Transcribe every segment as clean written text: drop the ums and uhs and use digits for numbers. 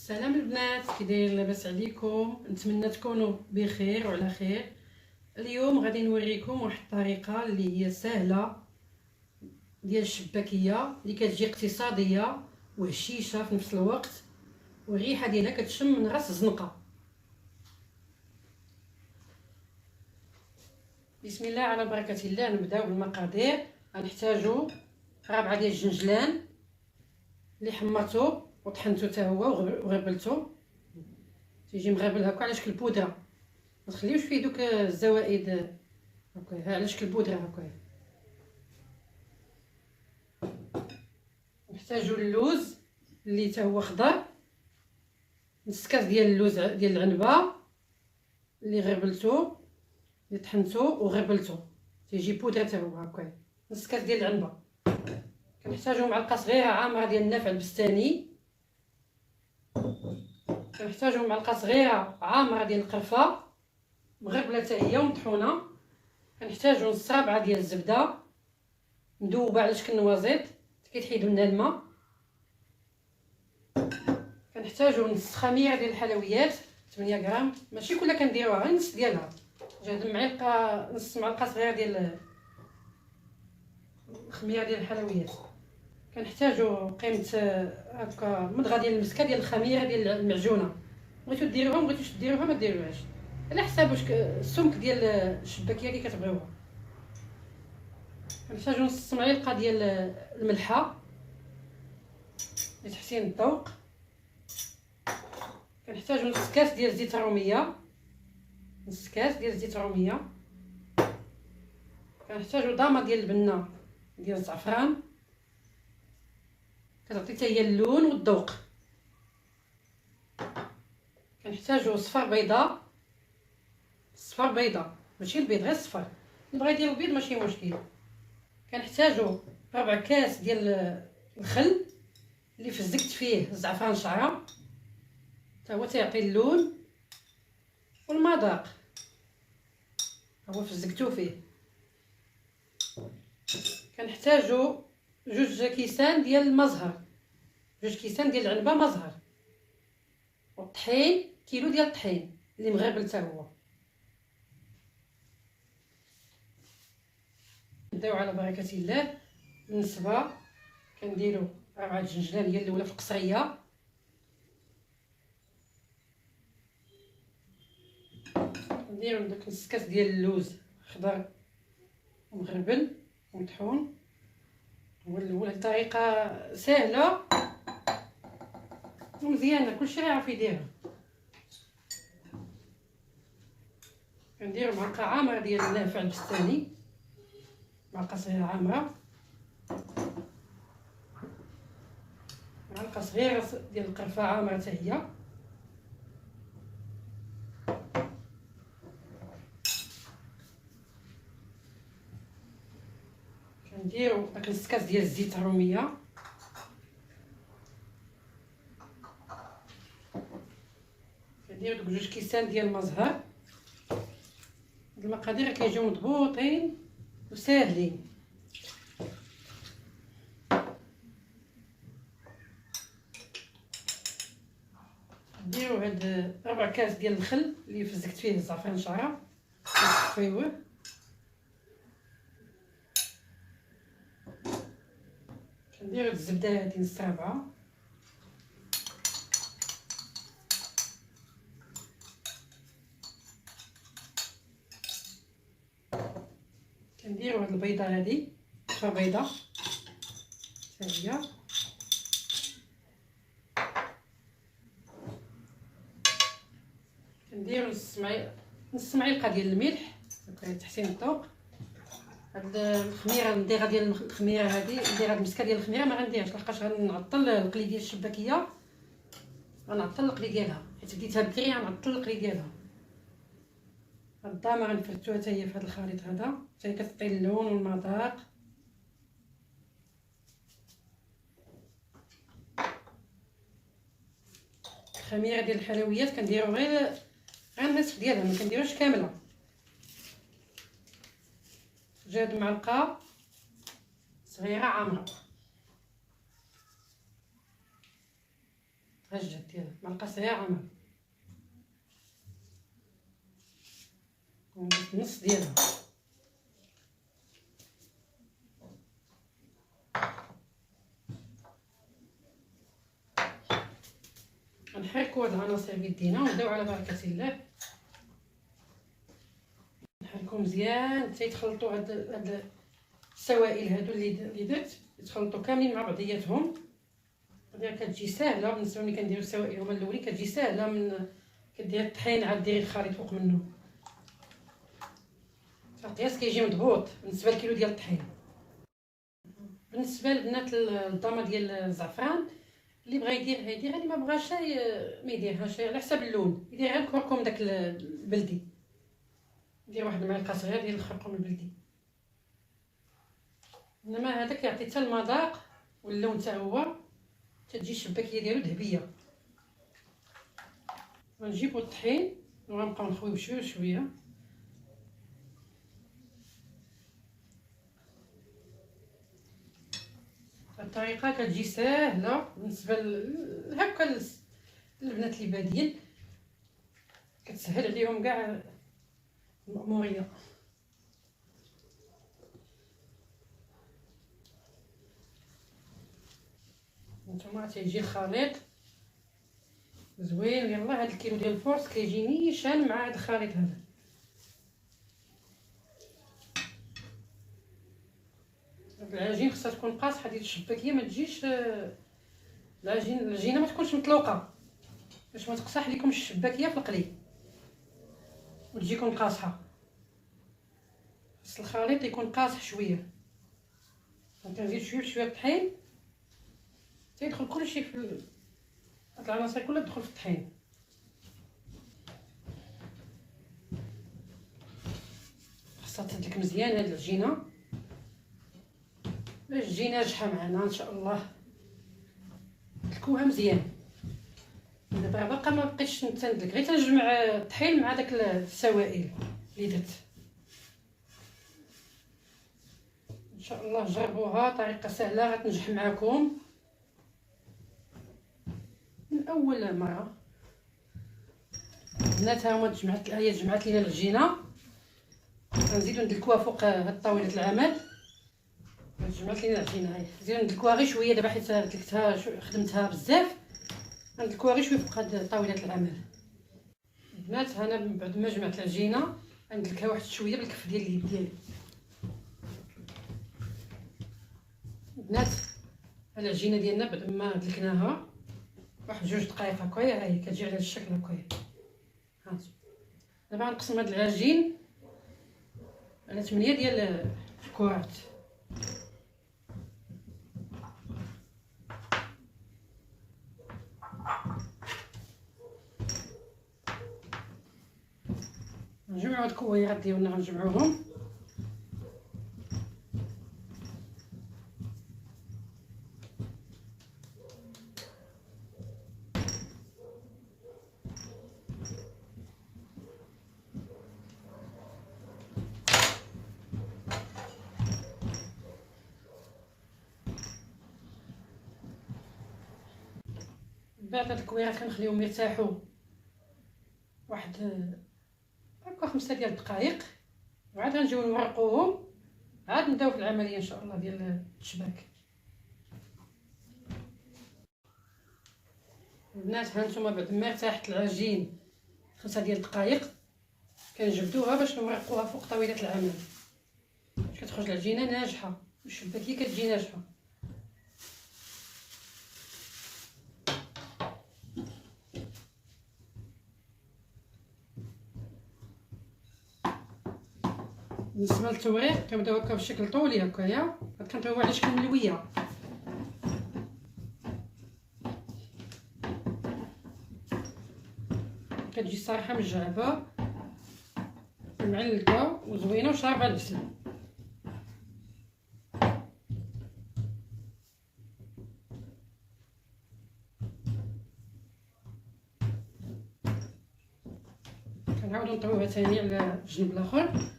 السلام البنات، كي دايرين؟ لاباس عليكم؟ نتمنى تكونوا بخير وعلى خير. اليوم غادي نوريكم واحد الطريقه اللي هي سهله ديال الشباكيه اللي كتجي اقتصاديه وهشيشه في نفس الوقت، والريحه ديالها كتشم من راس الزنقه. بسم الله على بركه الله. نبداو بالمقادير. غنحتاجو 4 ديال الجنجلان اللي حمرتو وطحنتو حتى هو وغربلتو، تيجي مغربل هكا على شكل بودره، ما تخليوش فيه دوك الزوائد هكا، على شكل بودره هكا. نحتاجو اللوز اللي حتى هو خضر، نص كاس ديال اللوز ديال العنبه اللي غربلتو اللي طحنتو وغربلتو، تيجي بودره حتى هو هكا. نص كاس ديال العنبه. كنحتاجو معلقه صغيره عامره ديال النافع البستاني. كنحتاجو معلقه صغيره عامره ديال القرفه مغربله حتى هي ومطحونه. كنحتاجو نص رابعه ديال الزبده مذوبه على شكل نوازيط كيتحيدوا منها الماء. كنحتاجو نص خميره ديال الحلويات 8 غرام، ماشي كلها كنديروها، غير نص ديالها. جهد معلقه، نص معلقه صغيره ديال الخميره ديال الحلويات. كنحتاجو قيمه هكا مضغه ديال المسكه ديال الخميره ديال المعجونه. بغيتو ديروها، مبغيتوش ديروها ما ديروهاش، على حساب واش السمك ديال الشباكيه اللي كتبغيوها. كنحتاجو نص معلقه ديال الملحه لتحسين الذوق. كنحتاجو نص كاس ديال زيت الروميه، نص كاس ديال زيت الروميه. كنحتاجو ضامه ديال البنه ديال الزعفران، كتعطي حتى هي اللون والذوق. كنحتاجو صفر بيضه، صفر بيضه ماشي البيض، غير الصفر. اللي بغى يدير البيض ماشي مشكل. كنحتاجو ربع كاس ديال الخل اللي فزكت فيه الزعفران شعره، حتى هو تيعطي اللون والمذاق، هو فزكتو فيه. كنحتاجو 2 كيسان ديال المزهر، 2 كيسان ديال العنبه مزهر، والطحين كيلو ديال الطحين اللي مغربل حتى هو. نبداو على بركه الله. بالنسبه كنديرو 4 جنجلان هي الاولى في القصريه. نديرو داك نص كاس ديال اللوز خضر ومغربل ومطحون. هو الاولى طريقه سهله ومزيانه، كلشي غيعرف يديرها. كنديرو معلقه عامره ديال النافع البستاني، معلقه صغيره عامره، معلقه صغيره ديال القرفه عامره حتى هي. كنديرو داك نص كاس ديال الزيت الروميه. كنديرو دوك 2 كيسان ديال المزهر. هاد المقادير كيجيو مضبوطين وساهلين. نديرو هاد 4 كاس ديال الخل اللي فزكت فيه الزعفران شعره نصفيوه. كنديرو هاد الزبده هادي نص رابعه. كنديرو هاد البيضه هادي، صفر بيضه حتى هي. كنديرو نص معلقه ديال الملح هكا لتحسين الذوق. هاد الخميره نديرها ديال الخميره هادي، ندير هاد المسكه ديال الخميره ما غنديرهاش لحقاش غنعطل القلي ديال الشباكيه، غنعطل القلي ديالها حيت بديتها بكري، غنعطل القلي ديالها. هاد الضامه غنفرتوها حتى هي في هاد الخليط هذا، حتى هي كتعطي اللون والمذاق. الخميره ديال الحلويات كنديرو غير النصف ديالها، ما كنديروش كامله. جاد معلقه صغيره عامره. هجت ديالها معلقه صغيره عمر النص ديالها. نحركوا هاد العناصر بيدينا ونبداو على بركه الله نحركوا مزيان حتى يتخلطوا هاد السوائل هادو اللي درت يتخلطوا كاملين مع بعضياتهم. هي كتجي ساهله بالنسبه ملي كنديروا السوائل هما الاولين كتجي ساهله من كدير الطحين عاد ديري الخليط فوق منه القياس كيجي مضبوط بالنسبه للكيلو ديال الطحين. بالنسبه لبنات الضامه ديال الزعفران اللي بغى يدير اللي ما بغاش ما يديرهاش على حسب اللون يدير غير الكركم داك البلدي ندير واحد المعلقه صغيره ديال الخرقوم البلدي. انما هذاك يعطي حتى المذاق واللون حتى هو تتجي الشباكيه ديالو ذهبيه. غنجيبو الطحين وغنبقاو نخويو بشويه شويه الطريقه كتجي ساهله بالنسبه هكا البنات اللي بادين كتسهل عليهم كاع المأموريه. نتوما تيجي الخليط زوين. يلا هاد الكيلو ديال الفورس كيجي نيشان مع هاد الخليط هذا. العجين خصها تكون قاصحه ديال الشباكيه ما تجيش العجينه ما تكونش مطلوقه باش ما تقصح لكم الشباكيه في القلي وتجيكم قاصحه. خص الخليط يكون قاصح شويه. كنزيد شويه بشويه الطحين تيدخل كلشي في هاد العناصر كلها تدخل في الطحين. خصها تدلك مزيان هاد العجينه باش تجي ناجحه معنا ان شاء الله. دلكوها مزيان. دابا باقا ما بقيتش نتندلك غير تنجمع الطحين مع داك السوائل اللي درت. ان شاء الله جربوها طريقه سهله غتنجح معكم من اول مره. البنات ها هما جمعت لينا العجينه غنزيدو ندلكوها فوق هاد طاوله العمل. جمعت لينا العجينه هاي نزيدو ندلكوها غير شويه دابا حيت دلكتها خدمتها بزاف غندلكوها غير شويه فوق هاد طاوله العمل. البنات انا بعد ما جمعت العجينه غندلكها واحد شويه بالكف ديال اليد ديالي. البنات العجينه ديالنا بعد ما دلكناها واحد 2 دقائق هكايا ها هي كتجي على هاد الشكل هكايا. ها دابا غنقسم هاد العجين على 8 ديال الكرات. نجمعوا هاد الكويرات ديالنا غنجمعوهم بعد هاد الكويرات كنخليهم يرتاحوا واحد هكا 5 ديال الدقائق وعاد غنجيو نورقوهم عاد نبداو في العمليه ان شاء الله ديال التشباك. البنات ها نتوما بعد ما ارتاحت العجين 5 ديال الدقائق كنجبدوها باش نورقوها فوق طاوله العمل باش كتخرج العجينه ناجحه والشباكيه كتجي ناجحه. بالنسبه للتوريق كنبداو هكا بشكل طولي هكايا كنطيبو على شكل ملويه. كتجي الصراحه مجعبه معلقه وزوينه وشاربه البسل. كنعاودو نطويوها ثاني على الجنب الاخر.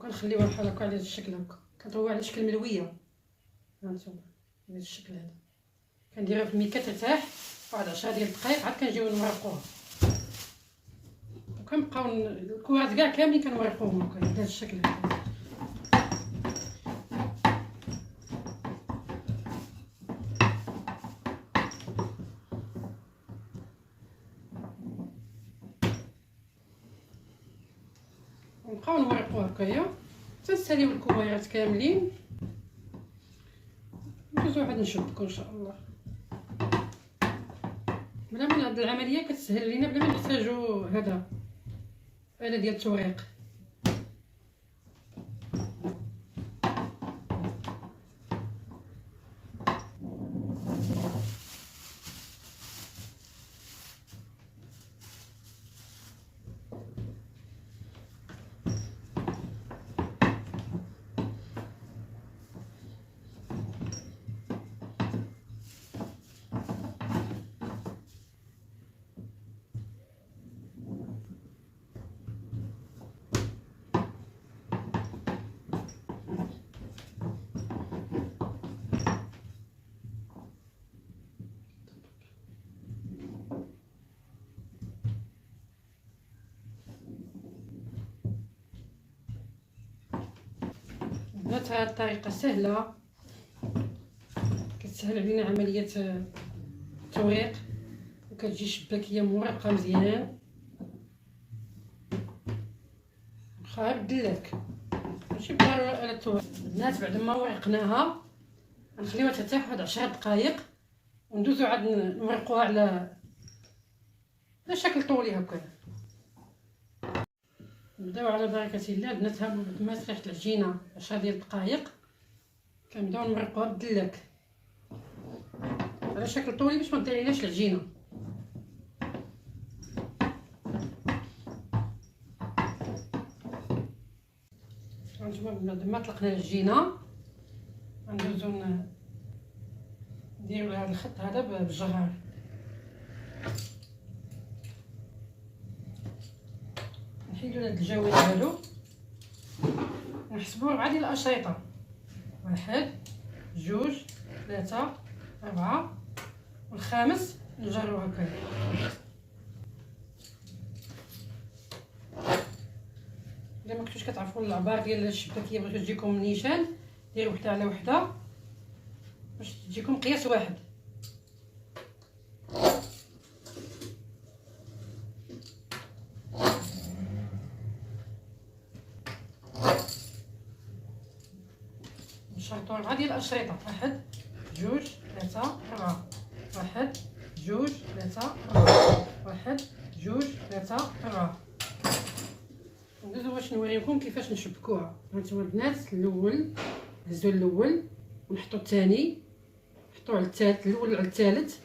غنخليوها بحال هكا على هذا الشكل هكا. كنطويوها على شكل ملويه، هانتوما على هذا الشكل هذا. كنديروها في الميكا ترتاح واحد 10 ديال الدقائق، عاد كنجيو نورقوها وكنبقاو الكرات كاع كاملين كنورقوهم هكا على هذا الشكل هذا. ونبقاو نورقو هكايا حتى نساليو الكوبايات كاملين، ندوزو واحد نشبكو ان شاء الله. بلا من هاد العمليه كتسهل لينا بلا ما نحتاجو هذا آلة ديال التوريق. بنات هاد الطريقه سهله، كتسهل علينا عمليه التوريق، وكتجي شباكيه مرقه مزيان واخا بدلاك ماشي بحال آلة التوريق. البنات بعد ما ورقناها غنخليوها ترتاح واحد 10 دقائق وندوزو عاد نورقوها على شكل طولي هكا. نبداو على بركه الله البنات. ها ما ريحه العجينه 10 ديال الدقائق، كنبداو نورقوها بالدلاك على شكل طولي باش ما تضيعيناش العجينه. هانتوما بعد ما طلقنا العجينه غندوزو نديرو لها الخط هذا بالجرار. نحيدو هاد الجوانب هادو ونحسبو 4 ديال الاشرطه، 1 2 3 4 والخامس نجرو هكايا. الا ما كنتوش كتعرفوا العبار ديال الشباكيه بغيتو تجيكم نيشان، ديروا وحده على وحده باش تجيكم قياس واحد. نشرطو 4 ديال الاشرطه، 1 2 3 4 1 2 3 4 1 2 3 4. ندوزو باش نوريكم كيفاش نشبكوها. هانتوما البنات الاول نهزو الاول ونحطو الثاني، نحطو على الثالث، الاول على الثالث،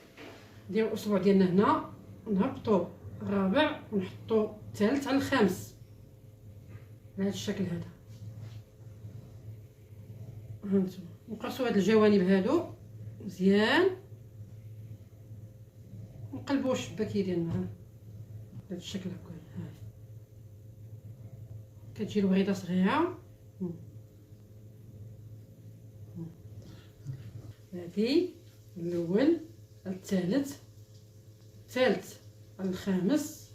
نديرو الاصبع ديالنا هنا ونهبطو الرابع ونحطو الثالث على الخامس بهذا الشكل هذا. هانتوما نقصو هاد الجوانب هادو مزيان ونقلبو الشباكيه ديالنا بهذا الشكل هكا. كتجي الوغيده صغيره هادي الاول الثالث، الثالث الخامس.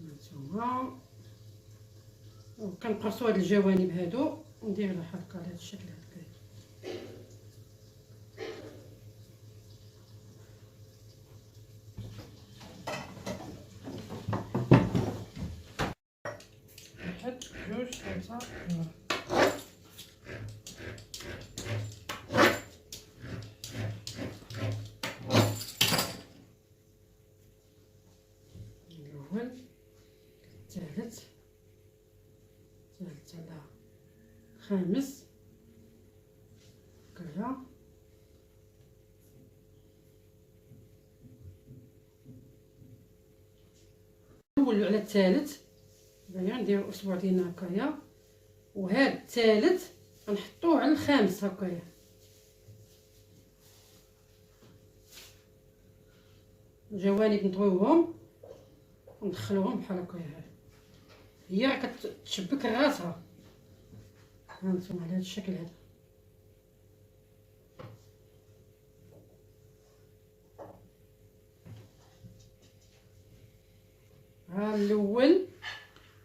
هانتوما وكنقصوا هاد الجوانب هادو وندير لها هكا على هاد الشكل هكا. واحد جوج ثلاثة الأول الثالث على الخامس هكايا. الأول على الثالث نديرو الأصبع ديالنا هكايا، وهاد الثالث غنحطوه على الخامس هكايا. الجوانب نطويوهم وندخلوهم بحال هكايا. هي راه كتشبك راسها. هانتوما على هذا الشكل هذا. ها الاول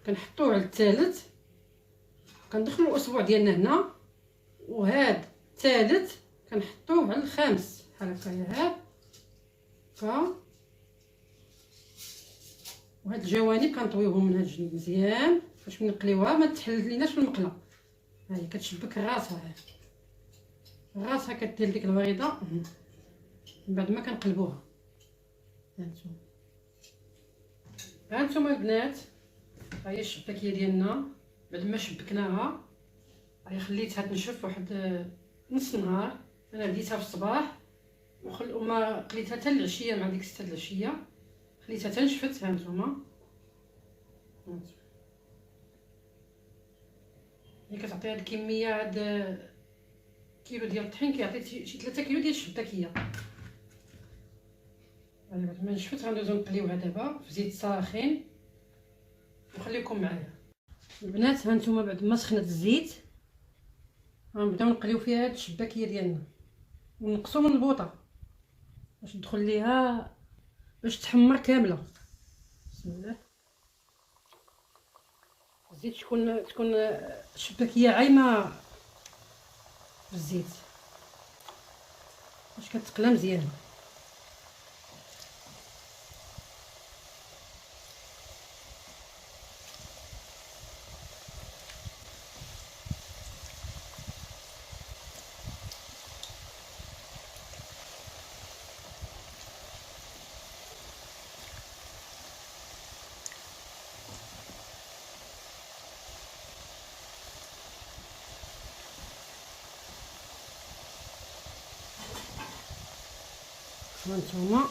كنحطوه على الثالث، كندخلوا الاسبوع ديالنا هنا، وهذا الثالث كنحطوه على الخامس بحال هكا. هكا وهاد الجوانب كنطويوهم من هاد الجنب مزيان باش نقليوها ما تحل ليناش في المقله. ها هي كتشبك راسها، راسها كدير ديك البيضه من بعد ما كنقلبوها. هانتوما البنات، ها هي الشباكيه ديالنا بعد ما شبكناها. ها خليتها تنشف واحد نص نهار. انا بديتها في الصباح وما قليتها حتى العشيه، مع ديك 6 د العشيه خليتها تنشفت. هانتوما هي كتعطي هاد الكميه، هاد كيلو ديال الطحين كيعطي شي 3 كيلو ديال الشباكيه. بعد ما نشفت غندوزو نقليوها دابا في زيت ساخن وخليكم معايا البنات. هانتوما بعد ما سخنت الزيت غنبداو نقليو فيها هاد الشباكيه ديالنا ونقصو من البوطه باش تدخل ليها باش تحمر كامله. بسم الله. الزيت تكون الشباكيه عايمه في الزيت باش كتقلى مزيان. هانتوما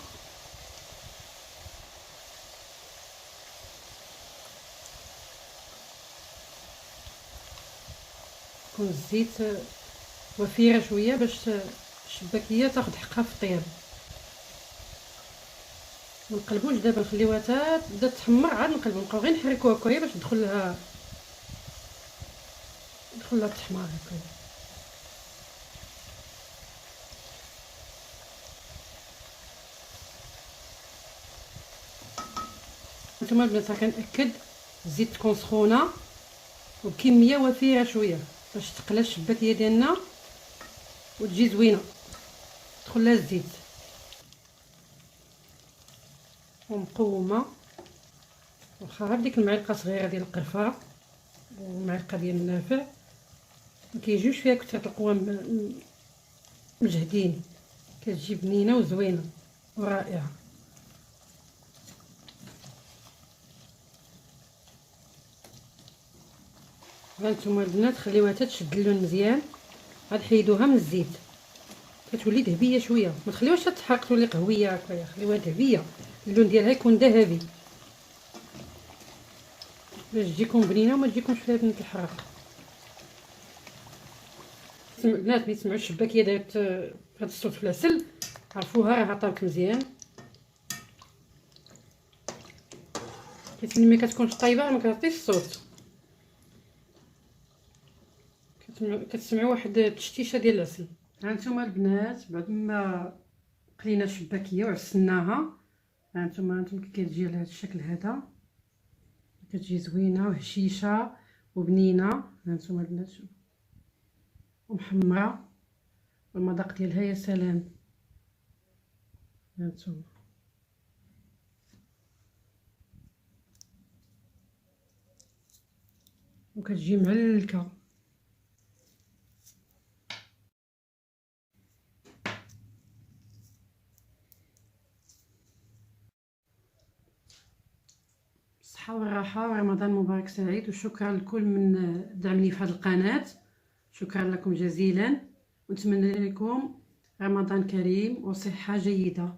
تكون الزيت وفيره شويه باش الشباكيه تاخد حقها في الطياب. منقلبوش دابا، نخليوها حتى تبدا تحمر عاد نقلبو، نبقاو غير نحركوها هكايا باش تدخل لها التحمار هكايا. نتوما البنات كنأكد الزيت تكون سخونه وبكميه وفيره شويه باش تقلى الشباكيه ديالنا وتجي زوينه تدخل لها الزيت ومقومه. واخا غير ديك المعلقه صغيره ديال القرفه ومعلقه ديال النافع ما كيجيوش فيها كثره القوى مجهدين، كتجي بنينه وزوينه ورائعه. هانتوما البنات خليوها حتى تشد اللون مزيان، غاد حيدوها من الزيت كتولي ذهبيه شويه، ما تخليوهاش تحرق تولي قهويه هكايا، خليوها ذهبيه اللون ديالها يكون ذهبي باش تجيكم بنينه وما تجيكمش فيها بنت الحراق. البنات ملي تسمعوا الشباكيه دارت هاد الصوت في العسل عرفوها راها طابت مزيان. حيت ملي ما كتكونش طايبه ما كتعطيش الصوت، كتسمعوا واحد التشتيشه ديال العسل. هانتوما البنات بعد ما قلينا الشباكيه وعسلناها، هانتوما كتجي على هذا الشكل هذا، كتجي زوينه وهشيشه وبنينه. هانتوما البنات ومحمره والمذاق ديالها يا سلام. هانتوما وكتجي معلكه. الصحة والراحة ورمضان مبارك سعيد، وشكرا لكل من دعمني في هذه القناة، شكرا لكم جزيلا، ونتمنى لكم رمضان كريم وصحة جيدة.